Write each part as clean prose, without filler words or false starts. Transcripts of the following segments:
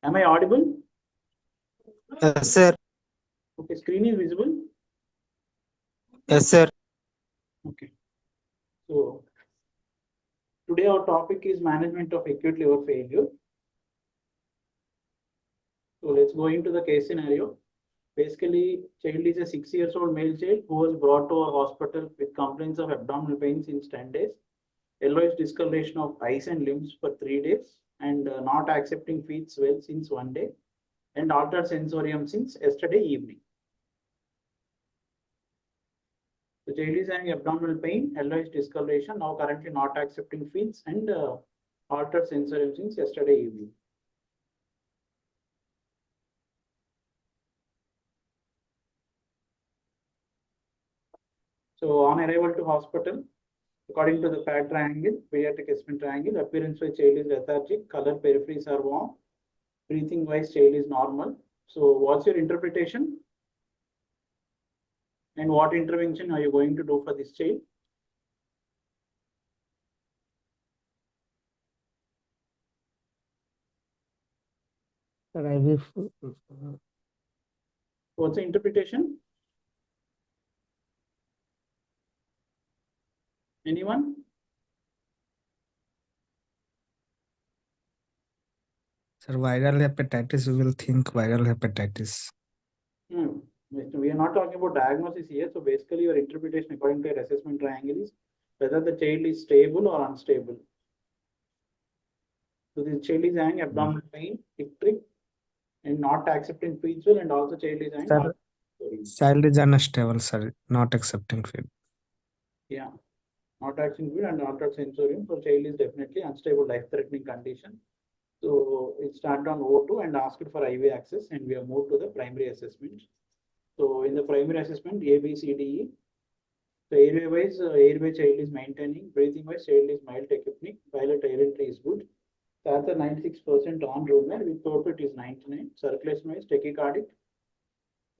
Am I audible? Yes, sir. Okay, screen is visible. Yes, sir. Okay. So today our topic is management of acute liver failure. So let's go into the case scenario. Basically, child is a 6 years old male child who was brought to our hospital with complaints of abdominal pain since 10 days, yellowish discoloration of eyes and limbs for 3 days, and not accepting feeds well since 1 day, and altered sensorium since yesterday evening. The child is having abdominal pain, yellowish discoloration, now currently not accepting feeds, and altered sensorium since yesterday evening. So on arrival to hospital, according to the PAD triangle, pediatric assessment triangle, appearance wise child is lethargic, color peripheries are warm, breathing wise child is normal. So what's your interpretation? And what intervention are you going to do for this child? Sir, What's the interpretation? Anyone? viral hepatitis, we will think viral hepatitis. Hmm. We are not talking about diagnosis here. So basically, your interpretation according to your assessment triangle is whether the child is stable or unstable. So the child is having abdominal pain, icteric, and not accepting feeds well, and also child is having Sir, child is unstable, sir, not accepting feed. yeah, not accepting feed and altered sensorium. So child is definitely unstable, life-threatening condition. So it started on O2 and asked for IV access, and we have moved to the primary assessment. So in the primary assessment, A, B, C, D, E. So airway wise, airway child is maintaining. Breathing wise, child is mild tachypneic. Pilot air entry is good. That's a 96% on room air. With throughput is 99. Circulation wise, tachycardic.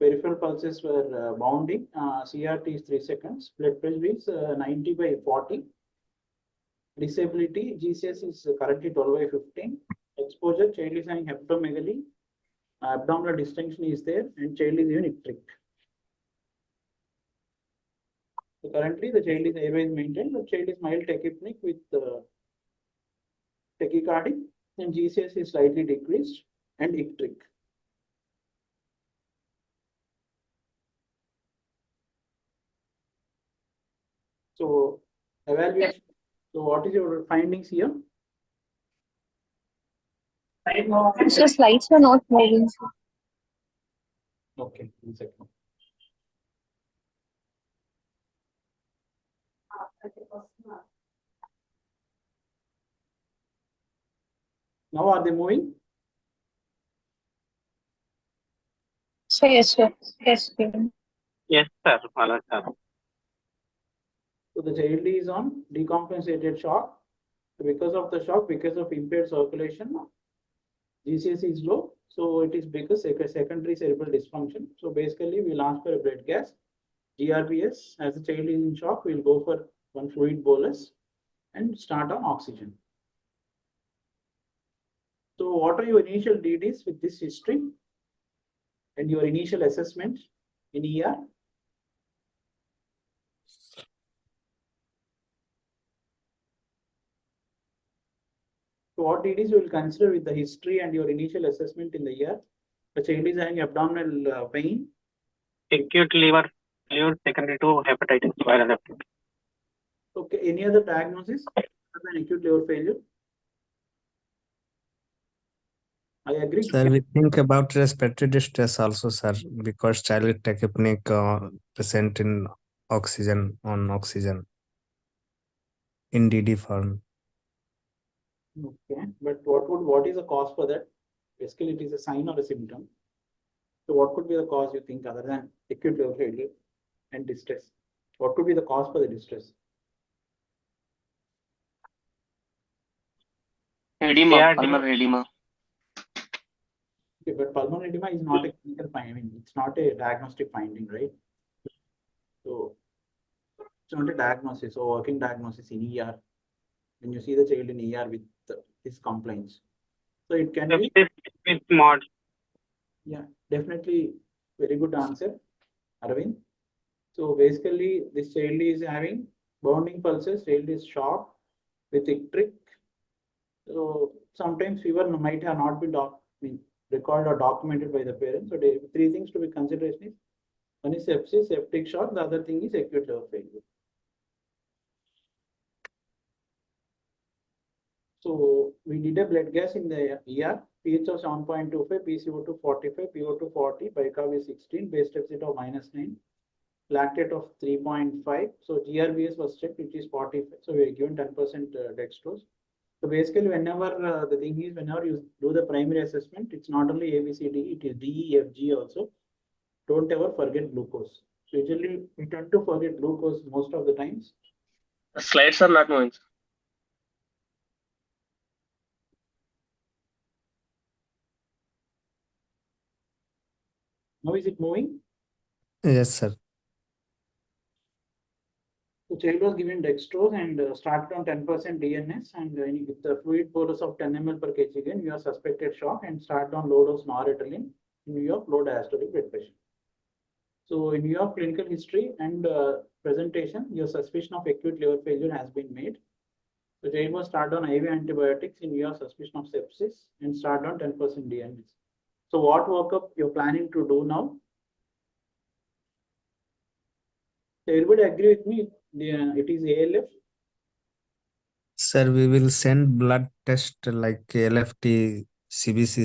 Peripheral pulses were bounding. CRT is 3 seconds. Blood pressure is 90 by 40. Disability, GCS is currently 12 by 15. Exposure, child is having hepatomegaly. Abdominal distension is there, and child is even icteric. So currently, the child is airway is maintained, but child is mild tachypneic with tachycardic, and GCS is slightly decreased and icteric. So evaluation. So what is your findings here? So slides are not moving. Okay, 1 second. Now are they moving? So yes, sir. Yes, sir. Yes, sir. Bala sir. So the child is on decompensated shock. So because of the shock, because of impaired circulation, GCS is low. So it is because secondary cerebral dysfunction. So basically, we'll ask for a blood gas. GRBS, as the child is in shock, we'll go for one fluid bolus and start on oxygen. So what are your initial DDs with this history and your initial assessment in ER? So what DDs you will consider with the history and your initial assessment in the ER? The child is having abdominal pain. Acute liver failure secondary to hepatitis, viral hepatitis. Okay, any other diagnosis other than acute liver failure? I agree. Sir, we think about respiratory distress also, sir, because child is tachypneic, present in oxygen, on oxygen, in DD form. Okay, but what is the cause for that? Basically, it is a sign or a symptom. So what could be the cause you think other than acute liver failure and distress? What could be the cause for the distress? Edema, ARD, pulmonary edema. Okay, but pulmonary edema is not a clinical finding. I mean, it's not a diagnostic finding, right? So it's not a diagnosis or working diagnosis in ER. When you see the child in ER with his complaints. So it can be, sepsis with mod. yeah, definitely very good answer, Arvind. So basically, this child is having bounding pulses, child is shocked with icteric. So sometimes fever might have not been recorded or documented by the parents. So three things to be consideration is, one is sepsis, septic shock, the other thing is acute liver failure. So we did a blood gas in the ER, pH of 7.25, PCO2 45, PO2 40, BICAV 16, base deficit of -9, lactate of 3.5. So GRBS was checked, which is 45. So we are given 10% dextrose. So basically, whenever the thing is, whenever you do the primary assessment, it's not only ABCD, it is D, E, F, G also. Don't ever forget glucose. So usually we tend to forget glucose most of the times. The slides are not moving. Now is it moving? Yes, sir. The child was given dextrose and started on 10% DNS and with the fluid bolus of 10 ml per kg again, you are suspected shock and started on low dose noradrenaline in view of low diastolic blood pressure. So in view of clinical history and presentation, your suspicion of acute liver failure has been made. The child was started on IV antibiotics in view of suspicion of sepsis and started on 10% DNS. So what workup you're planning to do now? So everybody agree with me? It is ALF. Sir, we will send blood test like LFT, CBC,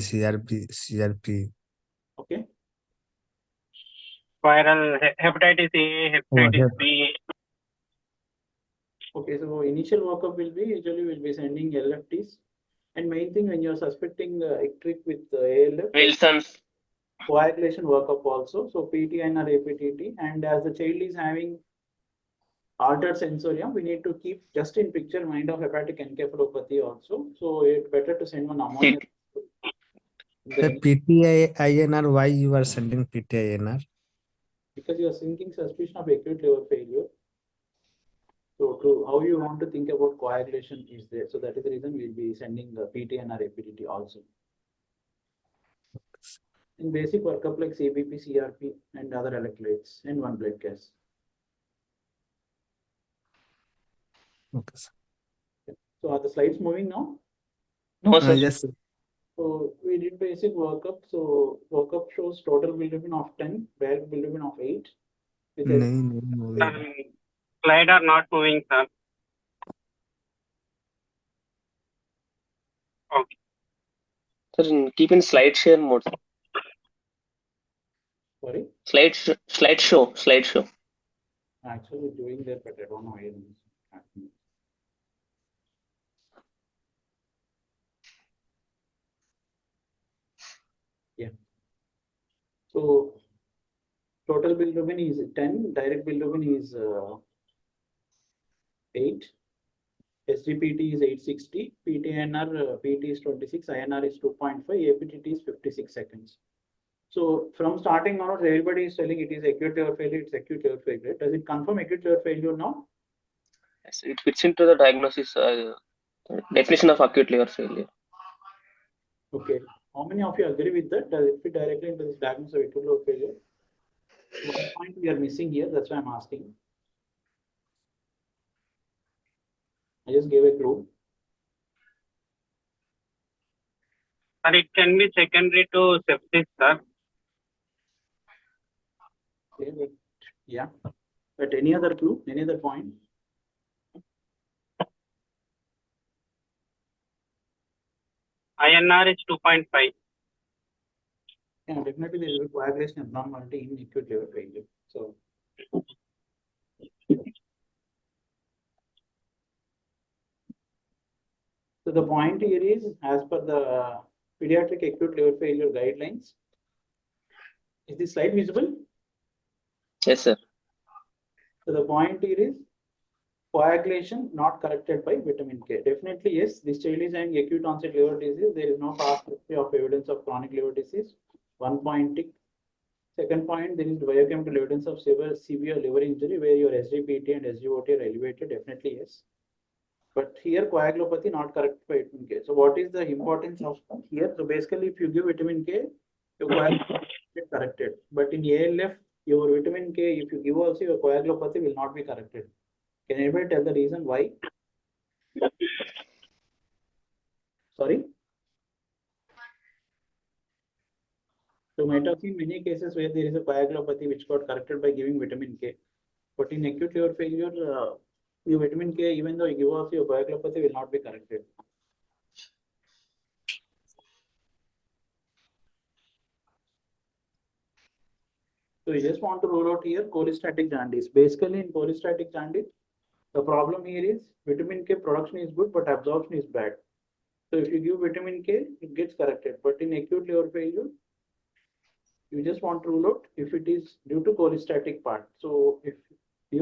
CRP. Okay. Viral hepatitis A, hepatitis B. Okay, so initial workup will be usually we'll be sending LFTs. And main thing when you're suspecting icteric with ALF, Wilson's. coagulation workup also. So PTN or APTT. And as the child is having altered sensorium, we need to keep just in picture mind of hepatic encephalopathy also. So it's better to send one ammonia. Sir, PTINR, why you are sending PTINR? Because you are thinking suspicion of acute liver failure. So to how you want to think about coagulation is there. So that is the reason we'll be sending the PTN or APTT also. In basic workup like CBP, CRP and other electrolytes and one blood gas. Okay, sir. So are the slides moving now? No, sir. Yes, sir. So we did basic workup. So workup shows total bilirubin of 10, direct bilirubin of 8. With Slide are not moving, sir. Okay. Sir, keep in slide share mode. Sorry, Slideshow. actually doing that, but I don't know why it is happening. Yeah. So total bilirubin is 10, direct bilirubin is 8. SGPT is 860, PTNR, PT is 26, INR is 2.5, APTT is 56 seconds. So from starting now, everybody is telling it is acute liver failure, it's acute liver failure. Does it confirm acute liver failure now? Yes, it fits into the diagnosis definition of acute liver failure. Okay. How many of you agree with that? Does it fit directly into this diagnosis of acute liver failure? One point we are missing here, that's why I'm asking. I just gave a clue. But it can be secondary to sepsis, sir. Okay, but yeah. But any other clue? Any other point? INR is 2.5. Yeah, definitely there is a coagulation abnormality in acute liver failure. So the point here is, as per the pediatric acute liver failure guidelines, is this slide visible? Yes, sir. So the point here is coagulation not corrected by vitamin K. Definitely, yes, this child is having acute onset liver disease. There is no past history of evidence of chronic liver disease. 1 point tick. Second point, there is biochemical evidence of severe liver injury where your SGPT and SGOT are elevated. Definitely, yes. But here coagulopathy not corrected by vitamin K. So what is the importance of here? So basically, if you give vitamin K, your coagulopathy get corrected. But in ALF, your vitamin K, if you give also, your coagulopathy will not be corrected. Can anybody tell the reason why? Sorry. So might have seen many cases where there is a coagulopathy which got corrected by giving vitamin K. But in acute liver failure, your vitamin K, even though you give also, your coagulopathy will not be corrected. So you just want to rule out here cholestatic jaundice. Basically, in cholestatic jaundice, the problem here is vitamin K production is good, but absorption is bad. So if you give vitamin K, it gets corrected. But in acute liver failure, you just want to rule out if it is due to cholestatic part. So if you if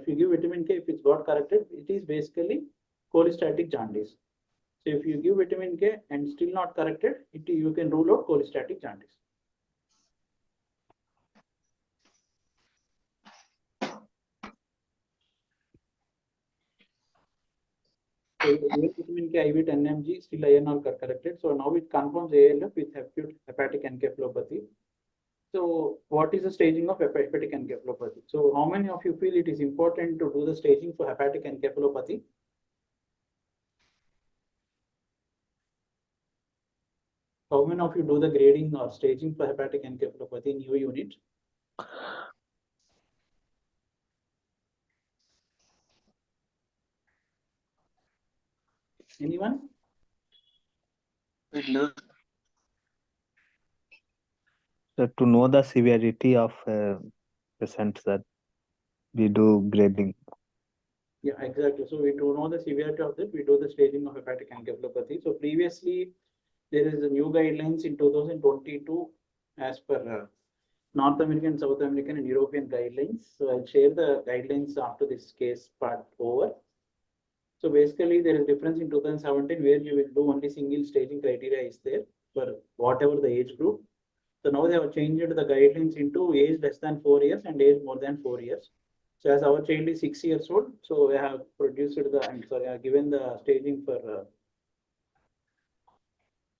you give vitamin K, if it's got corrected, it is basically cholestatic jaundice. So if you give vitamin K and still not corrected, you can rule out cholestatic jaundice. So vitamin K IV 10 mg, still iron are corrected. So now it confirms ALF with acute hepatic encephalopathy. So what is the staging of hepatic encephalopathy? So how many of you feel it is important to do the staging for hepatic encephalopathy? How many of you do the grading or staging for hepatic encephalopathy in your unit? Anyone? So to know the severity of patients that we do grading. Yeah, exactly. So we do know the severity of that. We do the staging of hepatic encephalopathy. So previously, there is a new guidelines in 2022 as per North American, South American, and European guidelines. So I'll share the guidelines after this case part over. So basically, there is difference in 2017 where you will do only single staging criteria is there for whatever the age group. So now they have changed the guidelines into age less than 4 years and age more than 4 years. So as our child is 6 years old, so we have produced I have given the staging for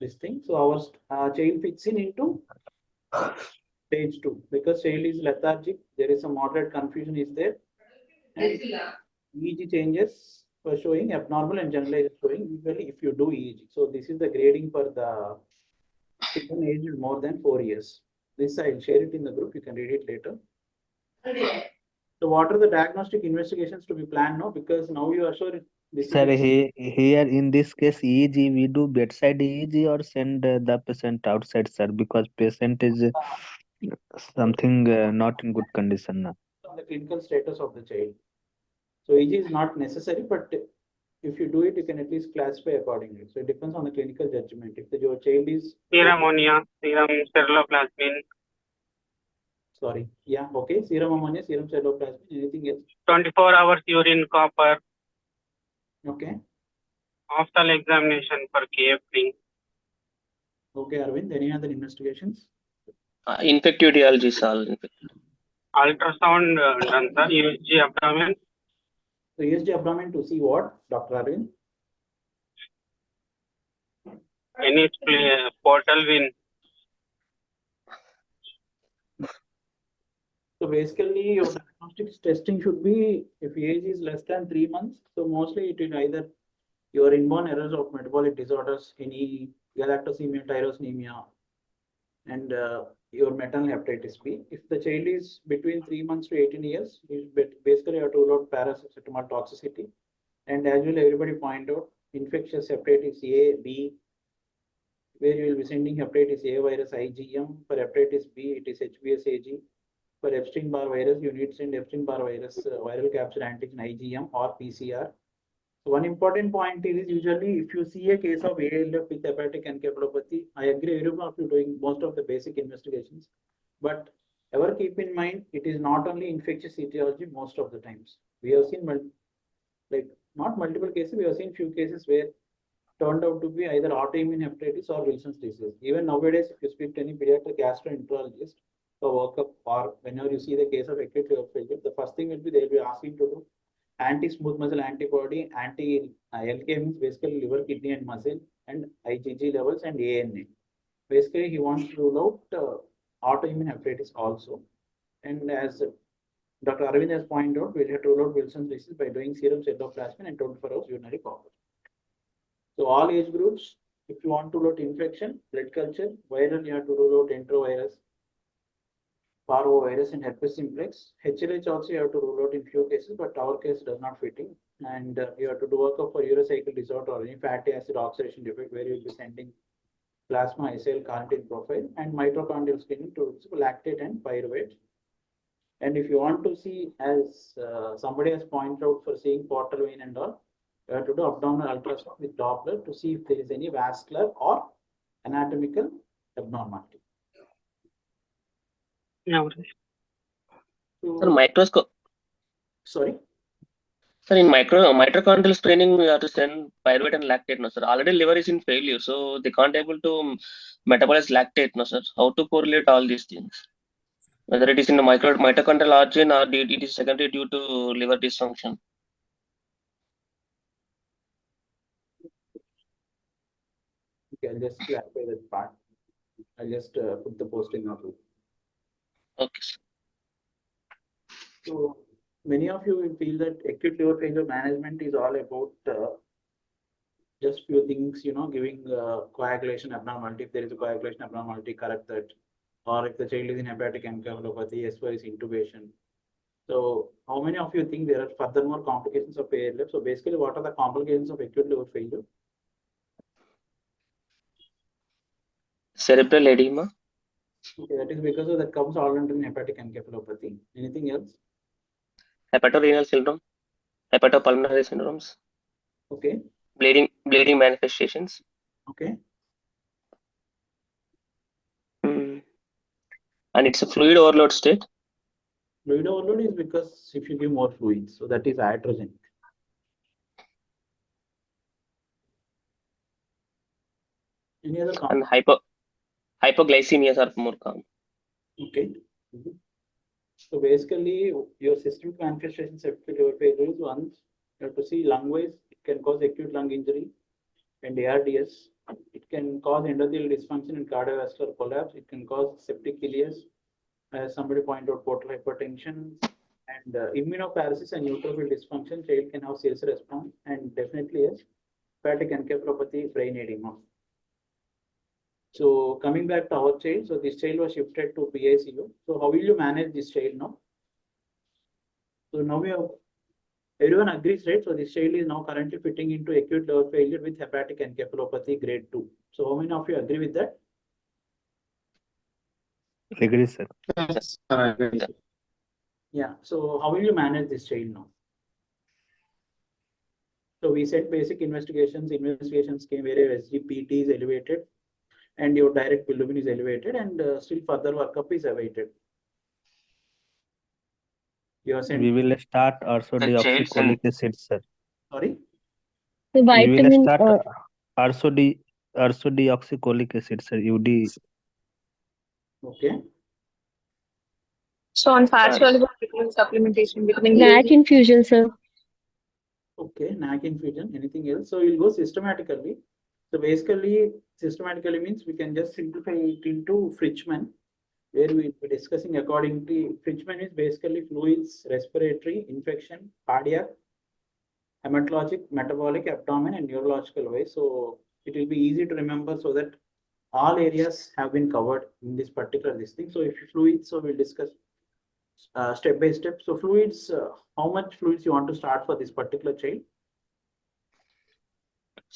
this thing. So our child fits into stage 2 because child is lethargic. There is some moderate confusion is there. And EEG changes for showing abnormal and generalized showing usually if you do EEG. So this is the grading for the children aged more than 4 years. This I'll share it in the group. You can read it later. So what are the diagnostic investigations to be planned now? Because now you are sure this Sir, is here in this case, EEG, we do bedside EEG or send the patient outside, sir, because patient is something not in good condition now. on the clinical status of the child. So EEG is not necessary, but if you do it, you can at least classify accordingly. So it depends on the clinical judgment. If your child is Serum ammonia, serum ceruloplasmin, serum ammonia, serum ceruloplasmin, anything else? 24 hours urine copper, Okay. optal examination for KFT. Okay, Arvind, any other investigations? Infective etiology is all. Ultrasound done, sir. USG abdomen, So ESG abdomen to see what, Dr. Arvind? any portal vein. So basically, your diagnostic testing should be if age is less than 3 months. So mostly it is either your inborn errors of metabolic disorders, any galactosemia, tyrosinemia, and your maternal hepatitis B. If the child is between 3 months to 18 years, you basically have to rule out paracetamol toxicity. And as will everybody point out, infectious hepatitis A, B, where you will be sending hepatitis A virus IgM. For hepatitis B, it is HBsAg. For Epstein-Barr virus, you need to send Epstein-Barr virus viral capsid antigen IgM or PCR. So one important point is usually if you see a case of ALF with hepatic encephalopathy, I agree everyone of you doing most of the basic investigations, but ever keep in mind it is not only infectious etiology most of the times. We have seen not multiple cases, we have seen few cases where turned out to be either autoimmune hepatitis or Wilson's disease. Even nowadays, if you speak to any pediatric gastroenterologist for workup or whenever you see the case of acute liver failure, the first thing will be they'll be asking to do anti-smooth muscle antibody, LK means basically liver, kidney, and muscle, and IgG levels and ANA. Basically, he wants to rule out autoimmune hepatitis also. And as Dr. Arvind has pointed out, we have to rule out Wilson's disease by doing serum cytoplasmin and 24 hours urinary copper. So all age groups, if you want to rule out infection, blood culture, viral, you have to rule out enterovirus, parvovirus, and herpes simplex. HLH also you have to rule out in few cases, but our case does not fit in. And you have to do workup for urocycle disorder or any fatty acid oxidation defect where you will be sending plasma ICL carnitine profile and mitochondrial screening to lactate and pyruvate. And if you want to see, as somebody has pointed out, for seeing portal vein and all, you have to do abdominal ultrasound with Doppler to see if there is any vascular or anatomical abnormality. Yeah. Sir, microscope. Sorry. Sir, in mitochondrial screening, we have to send pyruvate and lactate, no, sir. Already liver is in failure, so they can't able to metabolize lactate, no, sir. How to correlate all these things? Whether it is in the mitochondrial origin or it is secondary due to liver dysfunction. Okay, I'll just clarify that part. I'll just put the posting of it. Okay, sir. So many of you will feel that acute liver failure management is all about just few things, giving coagulation abnormality. If there is a coagulation abnormality, correct that. Or if the child is in hepatic encephalopathy, SY is intubation. So how many of you think there are furthermore complications of ALF? So basically, what are the complications of acute liver failure? Cerebral edema. Okay, that is because of that comes all under hepatic encephalopathy. Anything else? Hepatorenal syndrome. Hepatopulmonary syndromes. Okay. Bleeding manifestations. Okay. And it's a fluid overload state. Fluid overload is because if you give more fluids, so that is iatrogenic. Any other And hypoglycemias are more common. Okay. So basically, your systemic manifestations of acute liver failure is one. You have to see lung wise, it can cause acute lung injury and ARDS. It can cause endothelial dysfunction and cardiovascular collapse. It can cause septic ileus, as somebody pointed out, portal hypertension, and immunoparesis and neutrophil dysfunction. Child can have serious response, and definitely yes, hepatic encephalopathy, brain edema. So coming back to our child, so this child was shifted to PICU. So how will you manage this child now? So now we have, everyone agrees, right? So this child is now currently fitting into acute liver failure with hepatic encephalopathy grade 2. So how many of you agree with that? Agree, sir. Yes. Yeah. So how will you manage this child now? So we said basic investigations came where SGPT is elevated and your direct bilirubin is elevated, and still further workup is awaited. You are sent. We will start also The child deoxycholic acid, sir. Sorry. The We will vitamin, start also deoxycholic acid, sir. UD. Okay. so on fat Sorry. soluble vitamin supplementation, vitamin NAC A. infusion, sir. Okay, NAC infusion, anything else? So we'll go systematically. So basically, systematically means we can just simplify it into Fridgman, where we'll be discussing according to Fridgman is basically fluids, respiratory, infection, cardiac, hematologic, metabolic, abdomen, and neurological way. So it will be easy to remember so that all areas have been covered in this particular thing. So if fluids, so we'll discuss step by step. So fluids, how much fluids you want to start for this particular child?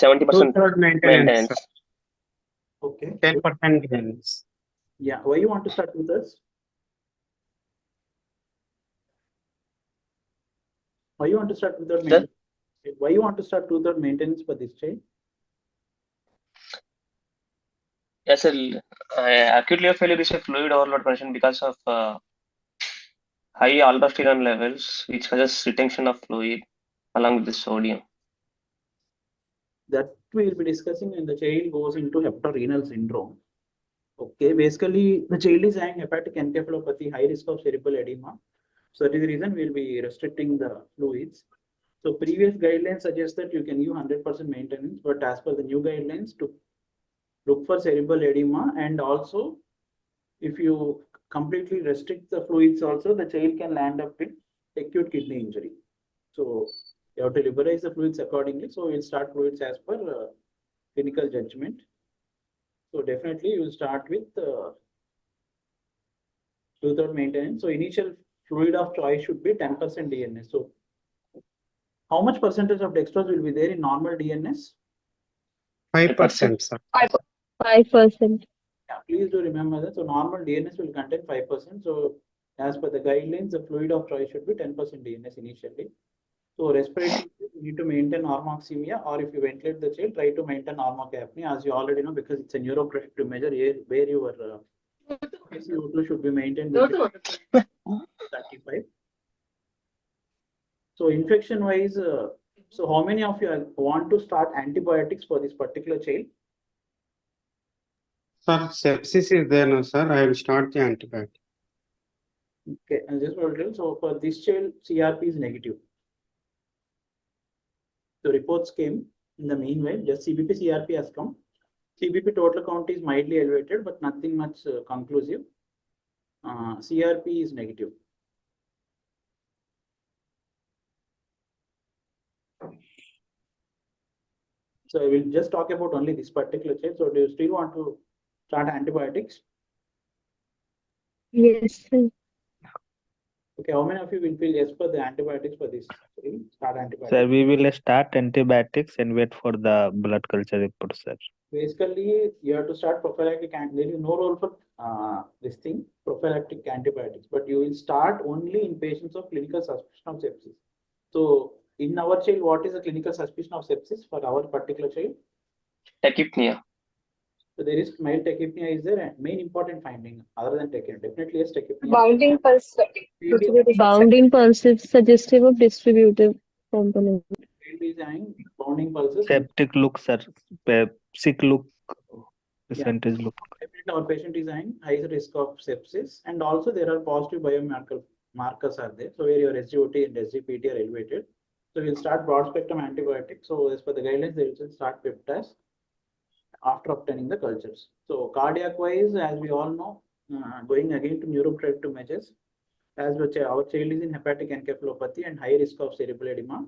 70% Two-third maintenance. maintenance. Okay. 10% maintenance. Yeah. Why you want to start with us? Why you want to start without maintenance? Why you want to start without maintenance for this child? Yes, sir. Acute liver failure is a fluid overload condition because of high aldosterone levels, which causes retention of fluid along with the sodium. That we will be discussing when the child goes into hepatorenal syndrome. Okay, basically the child is having hepatic encephalopathy, high risk of cerebral edema. So that is the reason we'll be restricting the fluids. So previous guidelines suggest that you can give 100% maintenance, but as per the new guidelines, to look for cerebral edema, and also if you completely restrict the fluids also, the child can land up with acute kidney injury. So you have to liberalize the fluids accordingly. So we'll start fluids as per clinical judgment. So definitely you will start with without maintenance. So initial fluid of choice should be 10% DNS. So how much percentage of dextrose will be there in normal DNS? 5%, sir. 5%. Yeah, please do remember that. So normal DNS will contain 5%. So as per the guidelines, the fluid of choice should be 10% DNS initially. So respiratory, you need to maintain normoxemia, or if you ventilate the child, try to maintain normocapnia, as you already know, because it's a neuroprotective measure where your CO2 should be maintained between 35. So infection wise, so how many of you want to start antibiotics for this particular child? Sir, sepsis is there now, sir. I will start the antibiotic. Okay, and this will tell. So for this child, CRP is negative. So reports came in the meanwhile, just CBP CRP has come. CBP total count is mildly elevated, but nothing much conclusive. CRP is negative. So I will just talk about only this particular child. So do you still want to start antibiotics? Yes, sir. Okay, how many of you will feel yes for the antibiotics for this? Start antibiotics. Sir, we will start antibiotics and wait for the blood culture report, sir. Basically, you have to start prophylactic, and there is no role for this thing, prophylactic antibiotics, but you will start only in patients of clinical suspicion of sepsis. So in our child, what is the clinical suspicion of sepsis for our particular child? Tachypnea. So there is mild tachypnea is there, and main important finding other than tachypnea, definitely yes, tachypnea. Bounding pulse. Field Bounding pulses suggestive of distributive component. is having bounding pulses. Septic look, sir. Sick look. Percentage look. Definitely our patient is having high risk of sepsis, and also there are positive markers are there. So where your SGOT and SGPT are elevated. So we'll start broad spectrum antibiotics. So as per the guidelines, they will start peptides after obtaining the cultures. So cardiac wise, as we all know, going again to neuroprotective measures, as our child is in hepatic encephalopathy and high risk of cerebral edema.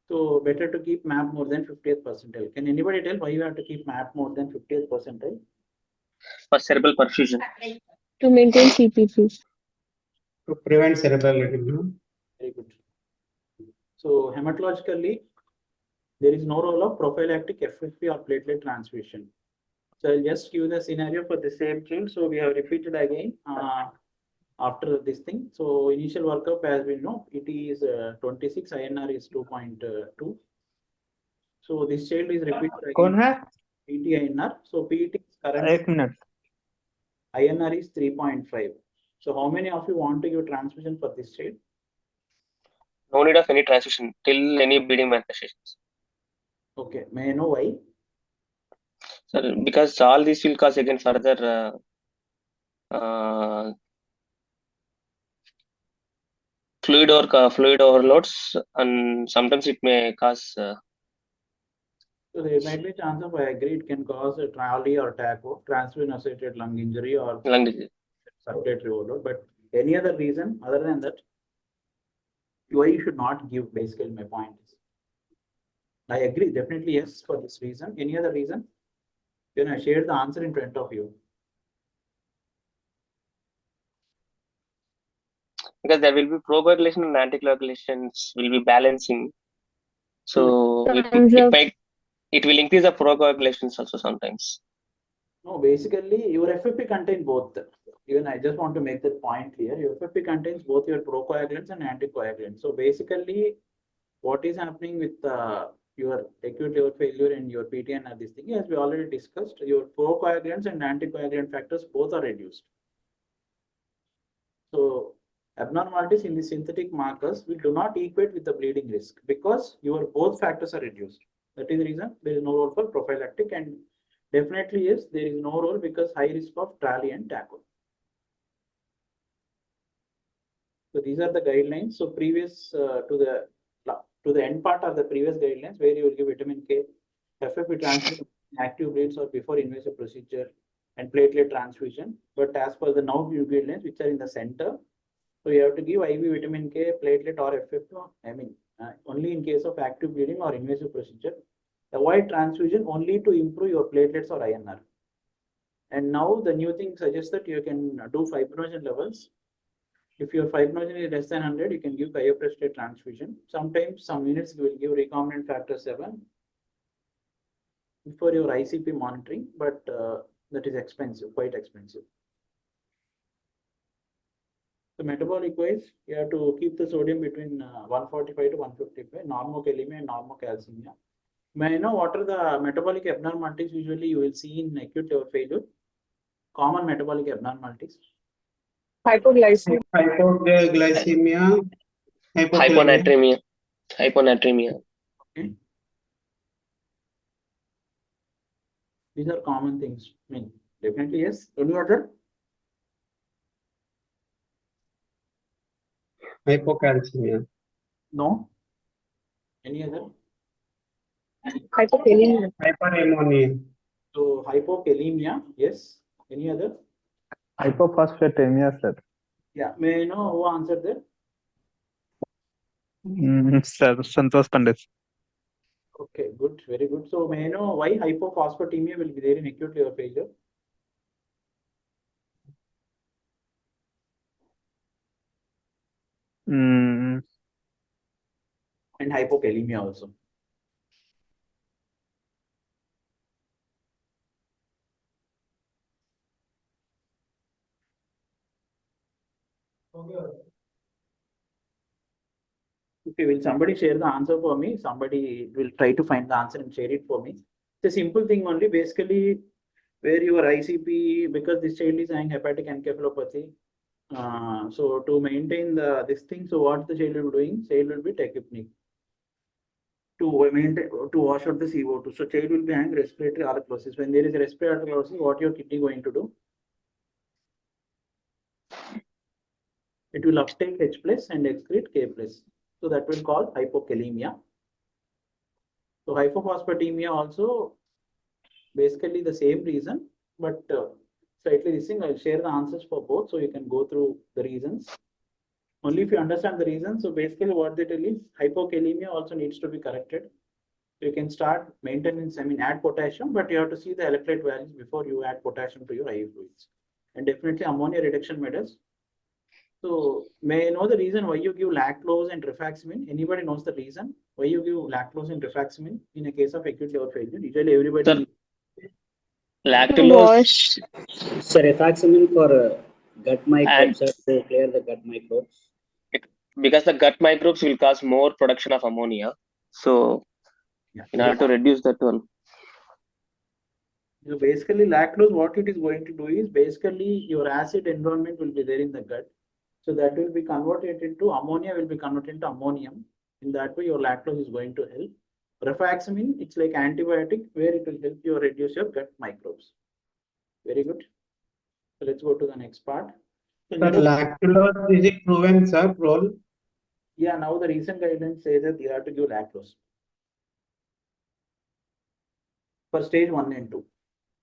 So better to keep MAP more than 50th percentile. Can anybody tell why you have to keep MAP more than 50th percentile? For cerebral perfusion. To maintain CPP. To prevent cerebral edema. Very good. So hematologically, there is no role of prophylactic FFP or platelet transfusion. So I'll just give the scenario for the same child. So we have repeated again after this thing. So initial workup, as we know, it is 26, INR is 2.2. So this child is repeated कौन again. है? PT INR. So PT is एक current minute. INR is 3.5. So how many of you want to give transfusion for this child? No need of any transfusion till any bleeding manifestations. Okay, may I know why? Sir, because all this will cause again further fluid overloads, and sometimes it may cause. So there might be a chance of, I agree, it can cause a TRALI or TACO, transfusion-associated lung injury or lung disease. circulatory overload. But any other reason other than that, why you should not give, basically my point is. I agree, definitely yes, for this reason. Any other reason? Then I shared the answer in front of you. Because there will be procoagulation and anticoagulations will be balancing. So it will increase the procoagulations also sometimes. No, basically your FFP contains both. Even I just want to make that point clear. Your FFP contains both your procoagulants and anticoagulants. So basically, what is happening with your acute liver failure and your PTN and this thing, as we already discussed, your procoagulants and anticoagulant factors both are reduced. So abnormalities in the synthetic markers will do not equate with the bleeding risk because your both factors are reduced. That is the reason there is no role for prophylactic, and definitely yes, there is no role because high risk of TRALI and TACO. So these are the guidelines. So previous to the to the end part of the previous guidelines where you will give vitamin K, FFP transmission, active bleeds or before invasive procedure and platelet transfusion. But as per the now new guidelines, which are in the center, so you have to give IV vitamin K, platelet or FFP, only in case of active bleeding or invasive procedure. Avoid transfusion only to improve your platelets or INR. And now the new thing suggests that you can do fibrinogen levels. If your fibrinogen is less than 100, you can give cryoprostate transfusion. Sometimes some units will give recombinant factor 7 for your ICP monitoring, but that is expensive, quite expensive. So metabolic wise, you have to keep the sodium between 145 to 155, normocalemia and normocalcemia. May I know what are the metabolic abnormalities usually you will see in acute liver failure? Common metabolic abnormalities. Hypoglycemia. Hypoglycemia, hypokalemia. Hyponatremia. Okay. These are common things. I mean, definitely yes. Any other? Hypocalcemia. No. Any other? Hypokalemia. Hyperammonia. So hypokalemia, yes. Any other? Hypophosphatemia, sir. Yeah. May I know who answered that? Sir, Santosh Pandit. Okay, good, very good. So may I know why hypophosphatemia will be there in acute liver failure? Mm, And hypokalemia also. Okay, will somebody share the answer for me? Somebody will try to find the answer and share it for me. It's a simple thing only. Basically, where your ICP, because this child is having hepatic encephalopathy. So to maintain this thing, so what the child will be doing? Child will be tachypneic to maintain, to wash out the CO2. So child will be having respiratory alkalosis. When there is a respiratory alkalosis, what your kidney going to do? It will uptake H plus and excrete K plus. So that will call hypokalemia. So hypophosphatemia also basically the same reason, but slightly this thing. I'll share the answers for both, so you can go through the reasons. Only if you understand the reason. So basically, what they tell is hypokalemia also needs to be corrected. So you can start maintenance. I mean, add potassium, but you have to see the electrolyte values before you add potassium to your IV fluids, and definitely ammonia reduction matters. So may I know the reason why you give lactose and rifaximin? Anybody knows the reason why you give lactose and rifaximin in a case of acute liver failure? Usually everybody. Lactulose. Wash. So rifaximin for gut microbes to clear the gut microbes. Because the gut microbes will cause more production of ammonia. So Yeah. in order to reduce that one. So basically lactose, what it is going to do is basically your acid environment will be there in the gut. So that will be converted into ammonia, will be converted into ammonium. In that way, your lactose is going to help. Rifaximin, it's like antibiotic where it will help you reduce your gut microbes. Very good. So let's go to the next part. So Sir, lactulose, is it proven, sir, role? yeah, now the recent guidelines say that you have to give lactose for stage 1 and 2.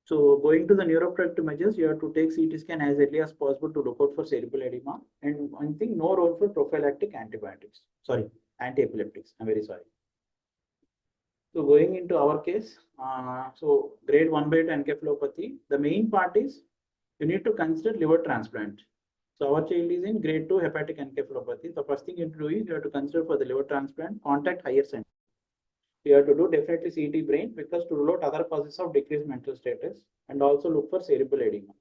So going to the neuroprotective measures, you have to take CT scan as early as possible to look out for cerebral edema. And one thing, no role for prophylactic antibiotics. Sorry, anti-epileptics. I'm very sorry. So going into our case, so grade 1 beta encephalopathy, the main part is you need to consider liver transplant. So our child is in grade 2 hepatic encephalopathy. The first thing you do is you have to consider for the liver transplant, contact higher center. You have to do definitely CT brain because to rule out other causes of decreased mental status and also look for cerebral edema.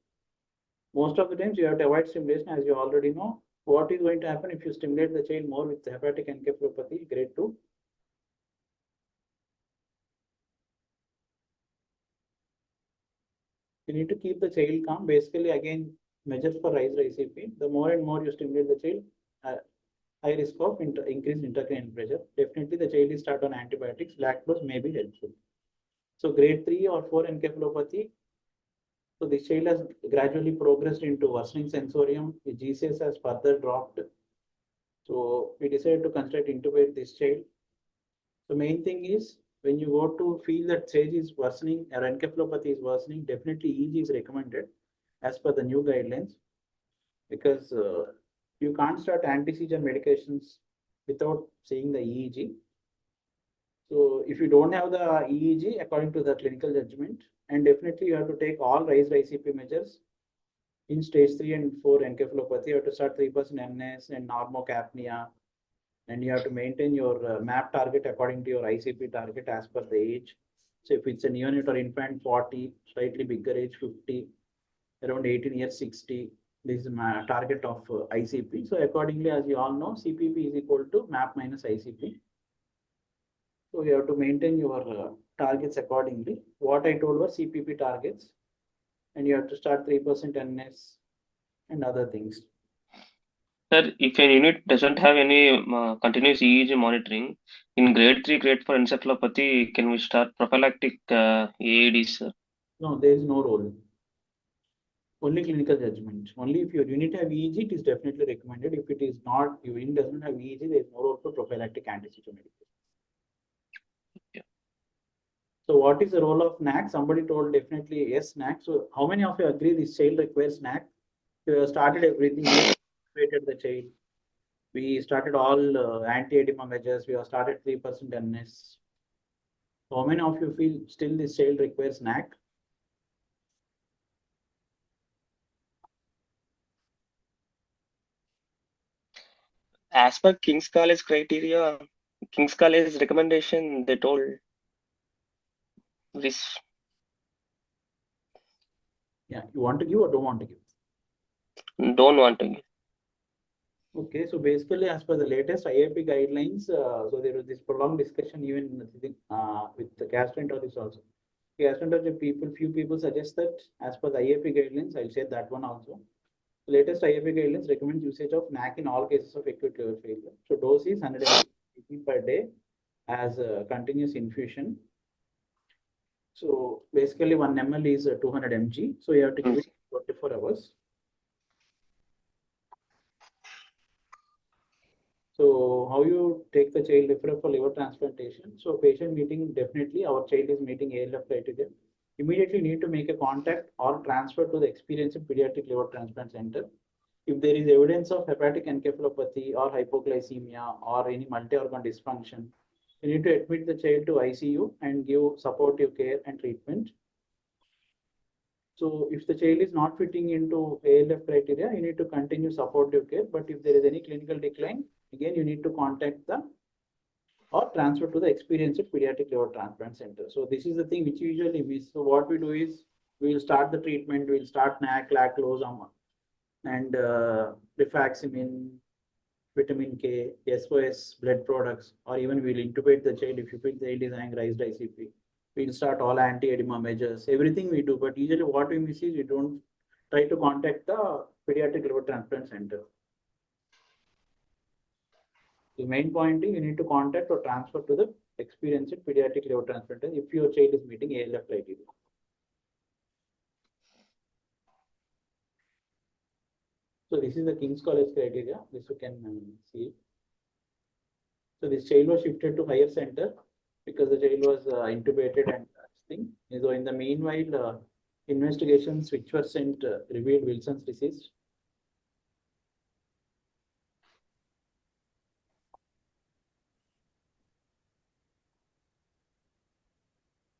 Most of the times you have to avoid stimulation, as you already know. What is going to happen if you stimulate the child more with hepatic encephalopathy grade 2? You need to keep the child calm. Basically, again, measures for raised ICP. The more and more you stimulate the child, high risk of increased intracranial pressure. Definitely, the child is start on antibiotics. Lactose may be helpful. So, grade 3 or 4 encephalopathy. So, this child has gradually progressed into worsening sensorium. The GCS has further dropped. So, we decided to consider intubate this child. The main thing is when you go to feel that stage is worsening or encephalopathy is worsening, definitely EEG is recommended as per the new guidelines, because you can't start anti-seizure medications without seeing the EEG. So if you don't have the EEG according to the clinical judgment, and definitely you have to take all raised ICP measures in stage 3 and 4 encephalopathy. You have to start 3% NS and normocapnia, and you have to maintain your MAP target according to your ICP target as per the age. So if it's a neonate or infant, 40, slightly bigger age, 50, around 18 years, 60. This is my target of ICP. So accordingly, as you all know, CPP is equal to MAP minus ICP. So you have to maintain your targets accordingly. What I told was CPP targets, and you have to start 3% NS and other things. Sir, if a unit doesn't have any continuous EEG monitoring, in grade 3, grade 4 encephalopathy, can we start prophylactic AEDs, sir? No, there is no role. Only clinical judgment. Only if your unit have EEG, it is definitely recommended. If it is not, your unit doesn't have EEG, there is no role for prophylactic anti-seizure medication. Yeah. So what is the role of NAC? Somebody told definitely yes, NAC. So how many of you agree this child requires NAC? We have started everything, we intubated the child. We started all anti-edema measures. We have started 3% NS. So how many of you feel still this child requires NAC? As per King's College criteria, King's College recommendation, they told this. Yeah, you want to give or don't want to give? Don't want to give. Okay, so basically, as per the latest IAP guidelines, so there was this prolonged discussion even with the gastroenterologist also. Gastroenterology people, few people suggest that as per the IAP guidelines, I'll share that one also. The latest IAP guidelines recommend usage of NAC in all cases of acute liver failure. So dose is 100 mg per day as a continuous infusion. So basically 1 ml is 200 mg. So you have to give it 24 hours. So how you take the child referral for liver transplantation? So patient meeting, definitely our child is meeting ALF criteria. Immediately need to make a contact or transfer to the experienced pediatric liver transplant center. If there is evidence of hepatic encephalopathy or hypoglycemia or any multi-organ dysfunction, you need to admit the child to ICU and give supportive care and treatment. So if the child is not fitting into ALF criteria, you need to continue supportive care. But if there is any clinical decline, again, you need to contact the or transfer to the experienced pediatric liver transplant center. So this is the thing which we usually miss. So what we do is we will start the treatment, we'll start NAC, laclose, and rifaximin, vitamin K, SOS blood products, or even we'll intubate the child if you feel the child is having raised ICP. We'll start all anti-edema measures, everything we do, but usually what we miss is we don't try to contact the pediatric liver transplant center. The main point is you need to contact or transfer to the experienced pediatric liver transplant if your child is meeting ALF criteria. So this is the King's College criteria. This you can see. So this child was shifted to higher center because the child was intubated and thing. So in the meanwhile, investigations which were sent revealed Wilson's disease.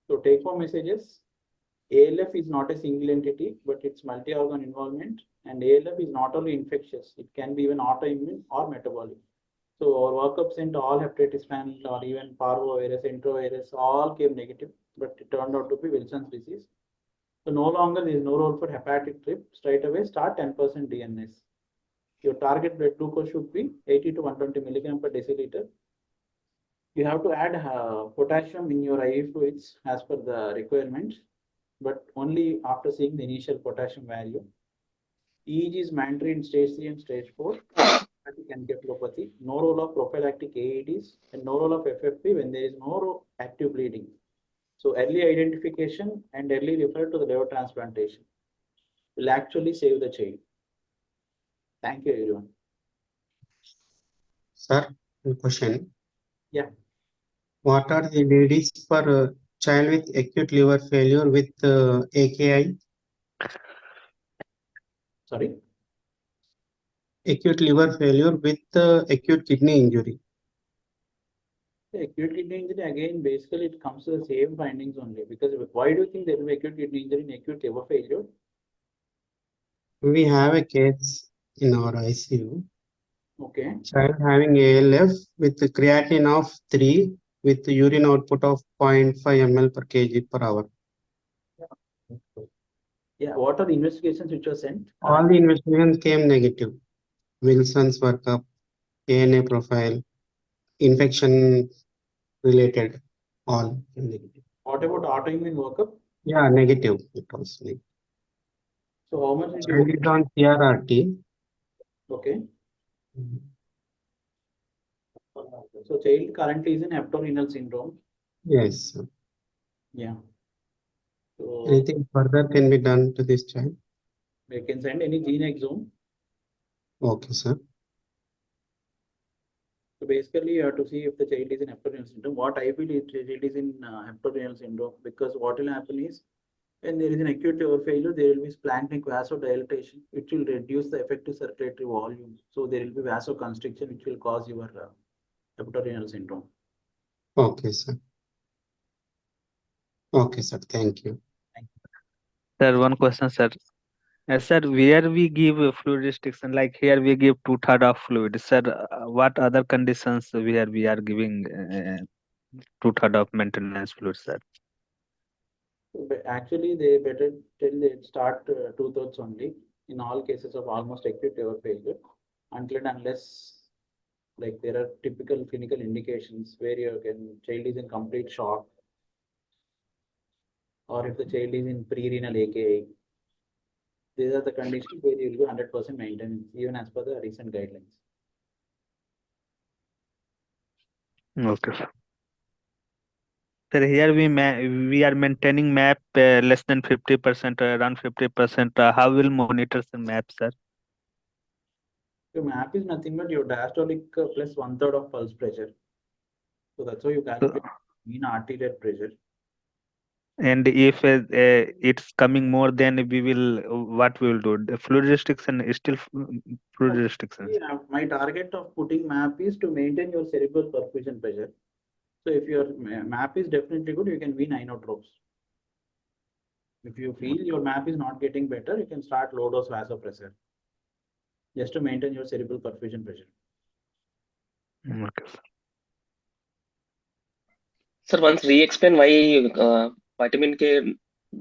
So take home messages. ALF is not a single entity, but it's multi-organ involvement, and ALF is not only infectious, it can be even autoimmune or metabolic. So our workup sent all hepatitis panel or even parvovirus, enterovirus, all came negative, but it turned out to be Wilson's disease. So no longer there is no role for hepatic trip. Straight away start 10% DNS. Your target blood glucose should be 80 to 120 milligram per deciliter. You have to add potassium in your IV fluids as per the requirement, but only after seeing the initial potassium value. EEG is mandatory in stage 3 and stage 4. Encephalopathy, no role of prophylactic AEDs, and no role of FFP when there is no active bleeding. So early identification and early referral to the liver transplantation will actually save the child. Thank you, everyone. Sir, one question. Yeah. What are the DDs for child with acute liver failure with AKI? Sorry. Acute liver failure with acute kidney injury. The acute kidney injury, again, basically it comes to the same findings only. Because why do you think there will be acute kidney injury in acute liver failure? We have a case in our ICU. Okay. Child having ALF with the creatinine of 3 with the urine output of 0.5 ml per kg per hour. Yeah, what are the investigations which were sent? All the investigations came negative. Wilson's workup, ANA profile, infection related, all negative. What about autoimmune workup? Yeah, negative. It was negative. So how much did Child you? is on CRRT. Okay. So child currently is in hepatorenal syndrome. Yes. Sir. Yeah. So Anything further can be done to this child? we can send any gene exome. Okay, sir. So basically, you have to see if the child is in hepatorenal syndrome. What I feel is the child is in hepatorenal syndrome, because what will happen is when there is an acute liver failure, there will be splanchnic vasodilatation, which will reduce the effective circulatory volume. So there will be vasoconstriction, which will cause your hepatorenal syndrome. Okay, sir. Okay, sir. Thank you. Sir, one question, sir. Sir, where we give fluid restriction, like here we give 2/3 of fluid. Sir, what other conditions where we are giving 2/3 of maintenance fluid, sir? Actually, they better till they start 2/3 only in all cases of almost acute liver failure, until and unless like there are typical clinical indications where your child is in complete shock, or if the child is in pre-renal AKI. These are the conditions where you will be 100% maintenance, even as per the recent guidelines. Okay, sir. Sir, here we are maintaining MAP less than 50%, around 50%. How will monitor the MAP, sir? Your MAP is nothing but your diastolic plus 1/3 of pulse pressure. So that's how you calculate mean arterial pressure. And if it's coming more, then we will what we will do? The fluid restriction is still fluid restriction. Yeah, my target of putting MAP is to maintain your cerebral perfusion pressure. So if your MAP is definitely good, you can wean inotropes. If you feel your MAP is not getting better, you can start low dose vasopressor, just to maintain your cerebral perfusion pressure. Okay, sir. Sir, once re-explain why vitamin K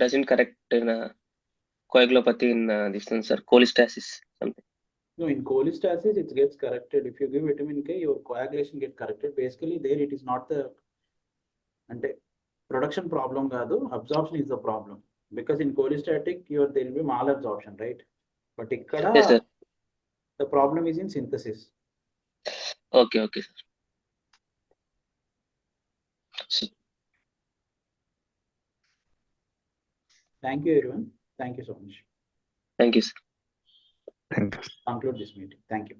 doesn't correct in coagulopathy in this one, sir, cholestasis something. No, in cholestasis, it gets corrected. If you give vitamin K, your coagulation gets corrected. Basically, there it is not the production problem, absorption is the problem. Because in cholestatic, there will be malabsorption, right? But Yes, sir. the problem is in synthesis. Okay, okay, sir. Thank you, everyone. Thank you so much. Thank you, sir. Thank you. Conclude this meeting. Thank you.